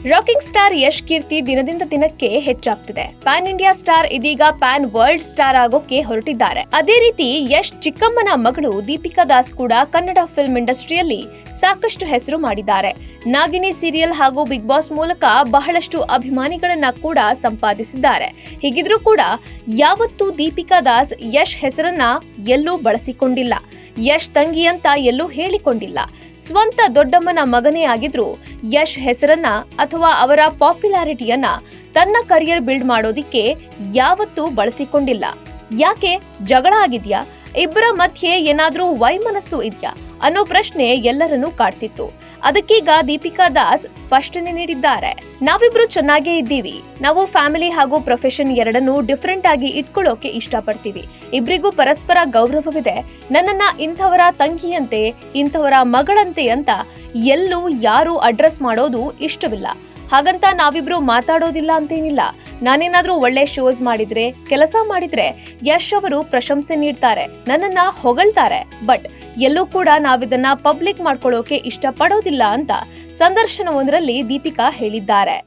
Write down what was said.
Rocking star Yash ಕೀರ್ತಿ ದಿನದಿಂದ ದಿನಕ್ಕೆ ಹೆಚ್ಚಾಗ್ತಿದೆ. PAN India star ಇದೀಗ ಪ್ಯಾನ್ ವರ್ಲ್ಡ್ ಸ್ಟಾರ್ ಆಗೋಕೆ ಹೊರಟಿದ್ದಾರೆ. ಅದೇ ರೀತಿ ಯಶ್ ಚಿಕ್ಕಮ್ಮನ ಮಗಳು ದೀಪಿಕಾ ದಾಸ್ ಕೂಡ ಕನ್ನಡ ಫಿಲ್ಮ್ ಇಂಡಸ್ಟ್ರಿಯಲ್ಲಿ ಸಾಕಷ್ಟು ಹೆಸರು ಮಾಡಿದ್ದಾರೆ. ನಾಗಿಣಿ ಸೀರಿಯಲ್ ಹಾಗೂ ಬಿಗ್ ಬಾಸ್ ಮೂಲಕ ಬಹಳಷ್ಟು ಅಭಿಮಾನಿಗಳನ್ನ ಕೂಡ ಸಂಪಾದಿಸಿದ್ದಾರೆ. ಹೀಗಿದ್ರೂ ಕೂಡ ಯಾವತ್ತೂ ದೀಪಿಕಾ ದಾಸ್ ಯಶ್ ಹೆಸರನ್ನ ಎಲ್ಲೂ ಬಳಸಿಕೊಂಡಿಲ್ಲ. ಯಶ್ ತಂಗಿ ಅಂತ ಎಲ್ಲೂ ಹೇಳಿಕೊಂಡಿಲ್ಲ. ಸ್ವಂತ ದೊಡ್ಡಮ್ಮನ ಮಗನೇ ಆಗಿದ್ರು ಯಶ್ ಹೆಸರನ್ನ ಅಥವಾ ಅವರ ಪಾಪ್ಯುಲಾರಿಟಿಯನ್ನ ತನ್ನ ಕರಿಯರ್ ಬಿಲ್ಡ್ ಮಾಡೋದಿಕ್ಕೆ ಯಾವತ್ತೂ ಬಳಸಿಕೊಂಡಿಲ್ಲ. ಯಾಕೆ? ಜಗಳ ಆಗಿದ್ಯಾ? ಇಬ್ಬರ ಮಧ್ಯೆ ಏನಾದ್ರೂ ವೈಮನಸ್ಸು ಇದೆಯಾ ಅನ್ನೋ ಪ್ರಶ್ನೆ ಎಲ್ಲರನ್ನೂ ಕಾಡ್ತಿತ್ತು. ಅದಕ್ಕೀಗ ದೀಪಿಕಾ ದಾಸ್ ಸ್ಪಷ್ಟನೆ ನೀಡಿದ್ದಾರೆ. ನಾವಿಬ್ರು ಚೆನ್ನಾಗೇ ಇದ್ದೀವಿ. ನಾವು ಫ್ಯಾಮಿಲಿ ಹಾಗೂ ಪ್ರೊಫೆಷನ್ ಎರಡನ್ನೂ ಡಿಫರೆಂಟ್ ಆಗಿ ಇಟ್ಕೊಳ್ಳೋಕೆ ಇಷ್ಟಪಡ್ತೀವಿ. ಇಬ್ರಿಗೂ ಪರಸ್ಪರ ಗೌರವವಿದೆ. ನನ್ನನ್ನ ಇಂಥವರ ತಂಗಿಯಂತೆ, ಇಂಥವರ ಮಗಳಂತೆ ಅಂತ ಎಲ್ಲೂ ಯಾರು ಅಡ್ರೆಸ್ ಮಾಡೋದು ಇಷ್ಟವಿಲ್ಲ. ಹಾಗಂತ ನಾವಿಬ್ರು ಮಾತಾಡೋದಿಲ್ಲ ಅಂತೇನಿಲ್ಲ. ನಾನೇನಾದ್ರೂ ಒಳ್ಳೆ ಶೋಸ್ ಮಾಡಿದ್ರೆ, ಕೆಲಸ ಮಾಡಿದ್ರೆ ಯಶ್ ಅವರು ಪ್ರಶಂಸೆ ನೀಡ್ತಾರೆ, ನನ್ನನ್ನ ಹೊಗಳ್ತಾರೆ. ಬಟ್ ಎಲ್ಲೂ ಕೂಡ ನಾವಿದನ್ನ ಪಬ್ಲಿಕ್ ಮಾಡ್ಕೊಳ್ಳೋಕೆ ಇಷ್ಟಪಡೋದಿಲ್ಲ ಅಂತ ಸಂದರ್ಶನವೊಂದರಲ್ಲಿ ದೀಪಿಕಾ ಹೇಳಿದ್ದಾರೆ.